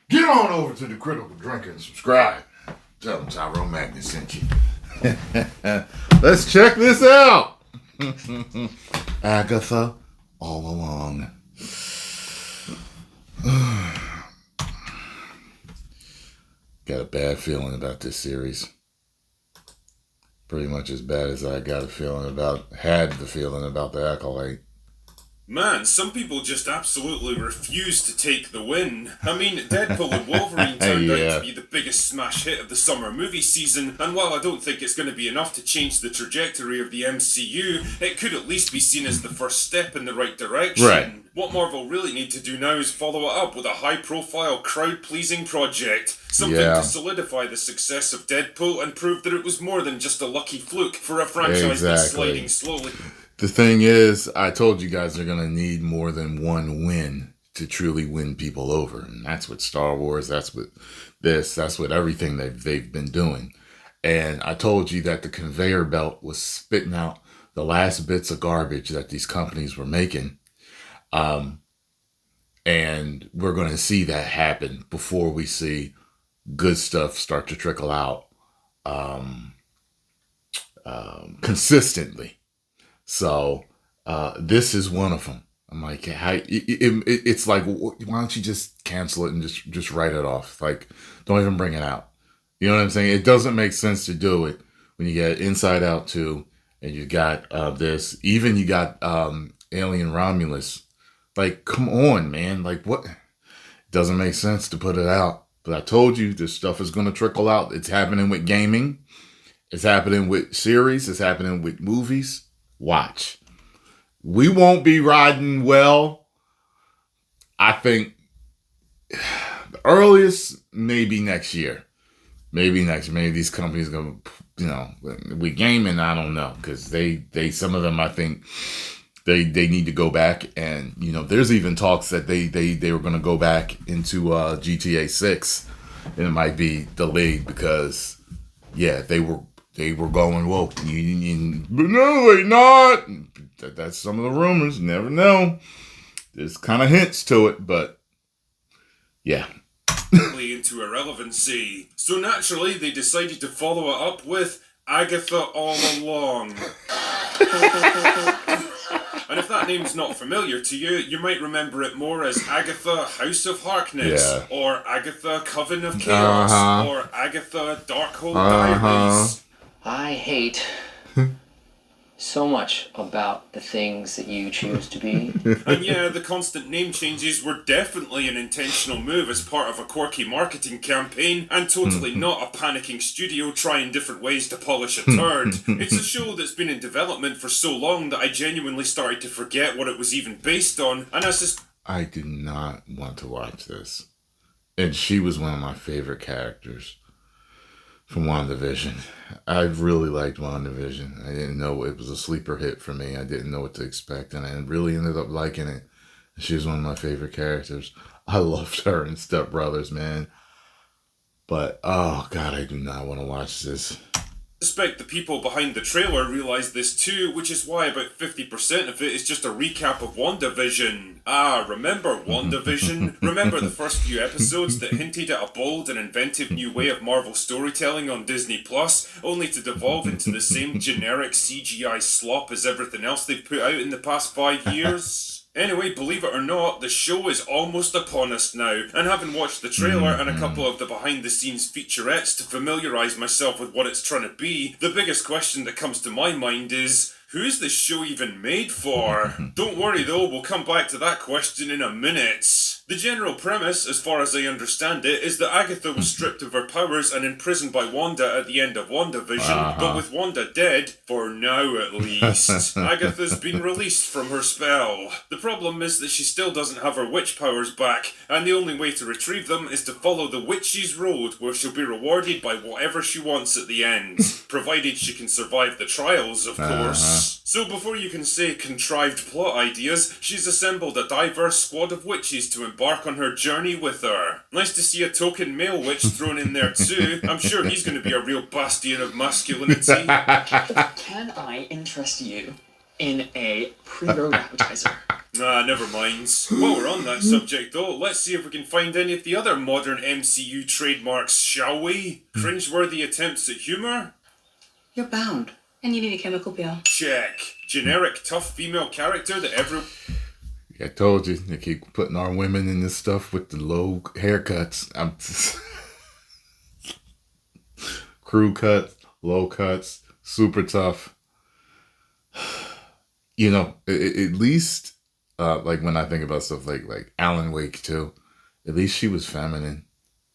Get on over to the Critical Drinker and subscribe. Tell them Tyrone Magnus sent you. Let's check this out. Agatha all along. Got a bad feeling about this series. Pretty much as bad as I had the feeling about the Acolyte. Man, some people just absolutely refuse to take the win. I mean, Deadpool and Wolverine turned out to be the biggest smash hit of the summer movie season, and while I don't think it's going to be enough to change the trajectory of the MCU, it could at least be seen as the first step in the right direction. Right. What Marvel really need to do now is follow it up with a high-profile, crowd-pleasing project. Something to solidify the success of Deadpool and prove that it was more than just a lucky fluke for a franchise that's sliding slowly. The thing is, I told you guys they're going to need more than one win to truly win people over. And that's what Star Wars, that's what this, that's what everything they've been doing. And I told you that the conveyor belt was spitting out the last bits of garbage that these companies were making. And we're going to see that happen before we see good stuff start to trickle out consistently. So this is one of them. I'm like, it's like, why don't you just cancel it and just write it off? Like, don't even bring it out. You know what I'm saying? It doesn't make sense to do it when you get Inside Out 2 and you got this. Even you got Alien Romulus. Like, come on, man. Like, what? It doesn't make sense to put it out. But I told you this stuff is going to trickle out. It's happening with gaming. It's happening with series. It's happening with movies. Watch. We won't be riding well. I think the earliest, maybe next year. Maybe these companies going to, with gaming, I don't know. Because they some of them, I think, they need to go back and, there's even talks that they were going to go back into GTA 6. And it might be delayed because, they were going, whoa, but no, they not. That's some of the rumors. Never know. There's kind of hints to it, but yeah. Into irrelevancy. So naturally, they decided to follow it up with Agatha All Along. And if that name's not familiar to you, you might remember it more as Agatha House of Harkness, or Agatha Coven of Chaos, or Agatha Darkhold Diaries. I hate so much about the things that you choose to be. And yeah, the constant name changes were definitely an intentional move as part of a quirky marketing campaign, and totally not a panicking studio trying different ways to polish a turd. It's a show that's been in development for so long that I genuinely started to forget what it was even based on, and I did not want to watch this. And she was one of my favorite characters from WandaVision. I really liked WandaVision. I didn't know it was a sleeper hit for me. I didn't know what to expect, and I really ended up liking it. She was one of my favorite characters. I loved her in Step Brothers, man. But, oh, God, I do not want to watch this. I suspect the people behind the trailer realised this too, which is why about 50% of it is just a recap of WandaVision. Remember WandaVision? Remember the first few episodes that hinted at a bold and inventive new way of Marvel storytelling on Disney Plus, only to devolve into the same generic CGI slop as everything else they've put out in the past 5 years? Anyway, believe it or not, the show is almost upon us now, and having watched the trailer and a couple of the behind-the-scenes featurettes to familiarise myself with what it's trying to be, the biggest question that comes to my mind is, who is this show even made for? Don't worry though, we'll come back to that question in a minute. The general premise, as far as I understand it, is that Agatha was stripped of her powers and imprisoned by Wanda at the end of WandaVision, but with Wanda dead, for now at least, Agatha's been released from her spell. The problem is that she still doesn't have her witch powers back, and the only way to retrieve them is to follow the witch's road, where she'll be rewarded by whatever she wants at the end, provided she can survive the trials, of course. So before you can say contrived plot ideas, she's assembled a diverse squad of witches to embark on her journey with her. Nice to see a token male witch thrown in there too. I'm sure he's going to be a real bastion of masculinity. Can I interest you in a pre-road appetizer. Nah, never mind. While we're on that subject though, let's see if we can find any of the other modern MCU trademarks, shall we? Cringeworthy attempts at humour? You're bound. And you need a chemical peel. Check. Generic tough female character that I told you, they keep putting our women in this stuff with the low haircuts. Crew cuts, low cuts, super tough. You know, at least, like when I think about stuff like Alan Wake too, at least she was feminine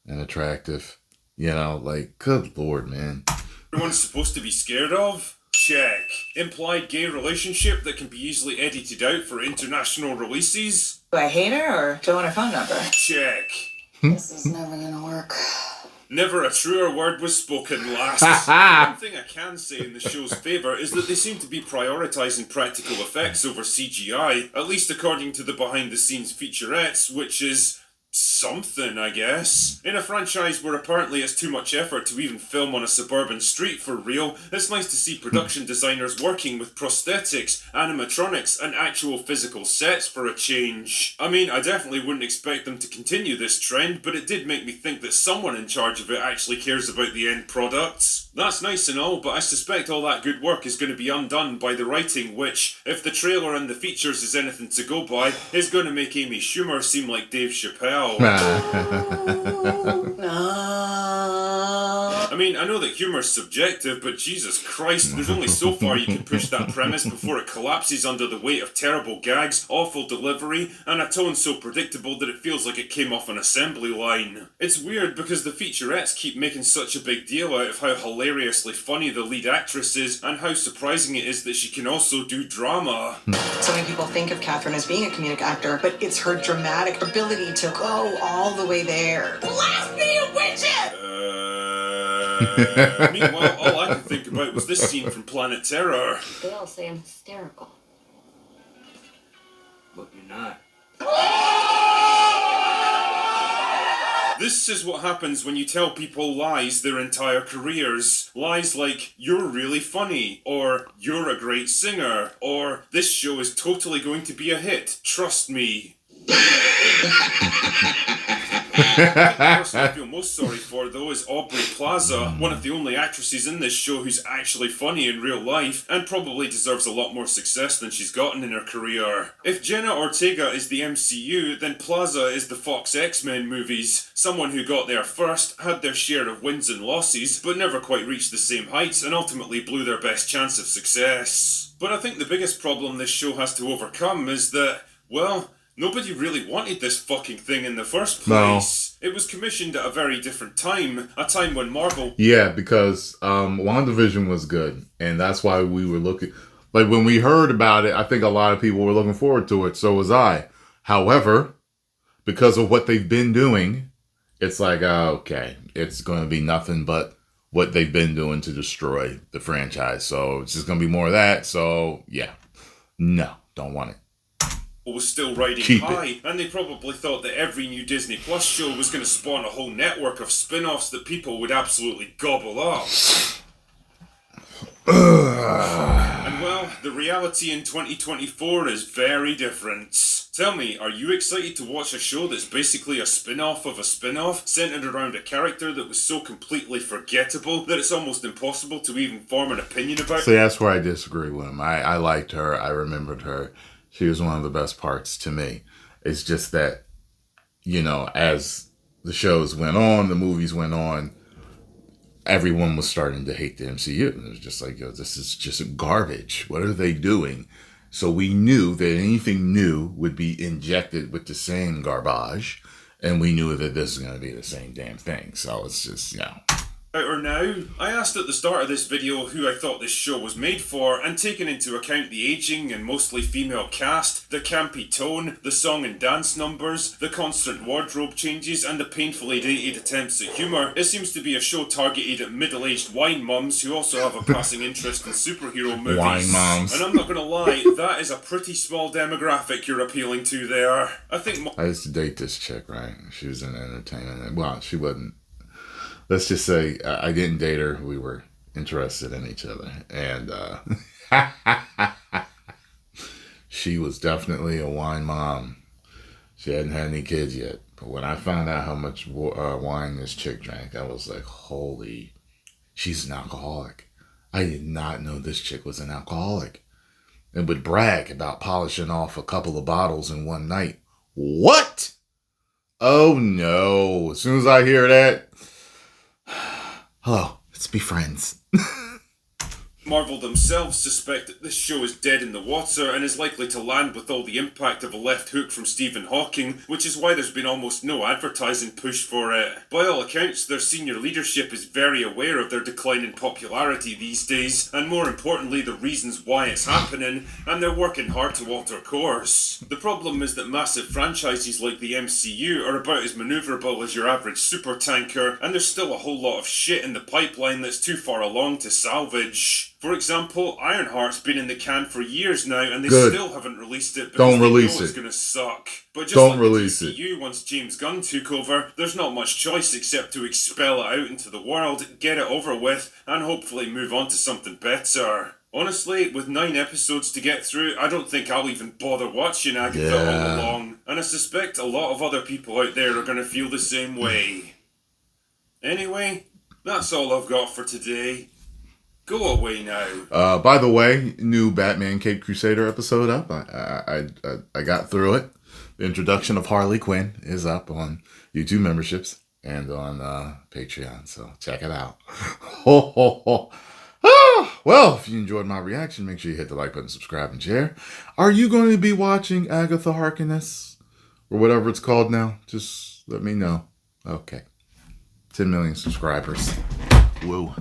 and attractive. You know, like, good Lord, man. everyone's supposed to be scared of? Check. Implied gay relationship that can be easily edited out for international releases? Do I hate her or do I want her phone number? Check. This is never gonna work. Never a truer word was spoken, lass. One thing I can say in the show's favour is that they seem to be prioritising practical effects over CGI, at least according to the behind-the-scenes featurettes, which is something, I guess. In a franchise where apparently it's too much effort to even film on a suburban street for real, it's nice to see production designers working with prosthetics, animatronics, and actual physical sets for a change. I mean, I definitely wouldn't expect them to continue this trend, but it did make me think that someone in charge of it actually cares about the end product. That's nice and all, but I suspect all that good work is going to be undone by the writing, which, if the trailer and the features is anything to go by, is going to make Amy Schumer seem like Dave Chappelle. I mean, I know that humour's subjective, but Jesus Christ, there's only so far you can push that premise before it collapses under the weight of terrible gags, awful delivery, and a tone so predictable that it feels like it came off an assembly line. It's weird because the featurettes keep making such a big deal out of how hilariously funny the lead actress is, and how surprising it is that she can also do drama. So many people think of Catherine as being a comedic actor, but it's her dramatic ability to go all the way there. Blast me, you witches! Meanwhile, all I could think about was this scene from Planet Terror. They all say I'm hysterical. But you're not. This is what happens when you tell people lies their entire careers. Lies like, you're really funny, or you're a great singer, or this show is totally going to be a hit, trust me. The person I feel most sorry for, though, is Aubrey Plaza, one of the only actresses in this show who's actually funny in real life, and probably deserves a lot more success than she's gotten in her career. If Jenna Ortega is the MCU, then Plaza is the Fox X-Men movies, someone who got there first, had their share of wins and losses, but never quite reached the same heights, and ultimately blew their best chance of success. But I think the biggest problem this show has to overcome is that, well, nobody really wanted this fucking thing in the first place. No. It was commissioned at a very different time, a time when Marvel... Yeah, because WandaVision was good, and that's why we were looking... Like, when we heard about it, I think a lot of people were looking forward to it, so was I. However, because of what they've been doing, it's like, okay, it's going to be nothing but what they've been doing to destroy the franchise. So it's just going to be more of that, so yeah. No, don't want it. Was still riding high, and they probably thought that every new Disney Plus show was going to spawn a whole network of spin-offs that people would absolutely gobble up. And well, the reality in 2024 is very different. Tell me, are you excited to watch a show that's basically a spin-off of a spin-off, centered around a character that was so completely forgettable that it's almost impossible to even form an opinion about? See, that's where I disagree with him. I liked her, I remembered her. She was one of the best parts to me. It's just that, you know, as the shows went on, the movies went on, everyone was starting to hate the MCU. It was just like, yo, this is just garbage. What are they doing? So we knew that anything new would be injected with the same garbage, and we knew that this is going to be the same damn thing. So it's just, you know... Or now, I asked at the start of this video who I thought this show was made for, and taking into account the aging and mostly female cast, the campy tone, the song and dance numbers, the constant wardrobe changes, and the painfully dated attempts at humour, it seems to be a show targeted at middle-aged wine mums who also have a passing interest in superhero movies. Wine mums. And I'm not gonna lie, that is a pretty small demographic you're appealing to there. I used to date this chick, right? She was in entertainment. Well, she wasn't. Let's just say I didn't date her. We were interested in each other. And she was definitely a wine mom. She hadn't had any kids yet. But when I found out how much wine this chick drank, I was like, holy, she's an alcoholic. I did not know this chick was an alcoholic. And would brag about polishing off a couple of bottles in one night. What? Oh no. As soon as I hear that, hello, let's be friends. Marvel themselves suspect that this show is dead in the water and is likely to land with all the impact of a left hook from Stephen Hawking, which is why there's been almost no advertising push for it. By all accounts, their senior leadership is very aware of their decline in popularity these days, and more importantly, the reasons why it's happening, and they're working hard to alter course. The problem is that massive franchises like the MCU are about as maneuverable as your average supertanker, and there's still a whole lot of shit in the pipeline that's too far along to salvage. For example, Ironheart's been in the can for years now, and they still haven't released it because they know it's going to suck. But just like the DCU, once James Gunn took over, there's not much choice except to expel it out into the world, get it over with, and hopefully move on to something better. Honestly, with 9 episodes to get through, I don't think I'll even bother watching Agatha all along, and I suspect a lot of other people out there are going to feel the same way. Anyway, that's all I've got for today. Go away now. By the way, new Batman Caped Crusader episode up. I got through it. The introduction of Harley Quinn is up on YouTube memberships and on Patreon, so check it out. Ho, ho, ho. Ah, well, if you enjoyed my reaction, make sure you hit the like button, subscribe, and share. Are you going to be watching Agatha Harkness? Or whatever it's called now? Just let me know. Okay. 10 million subscribers. Woo.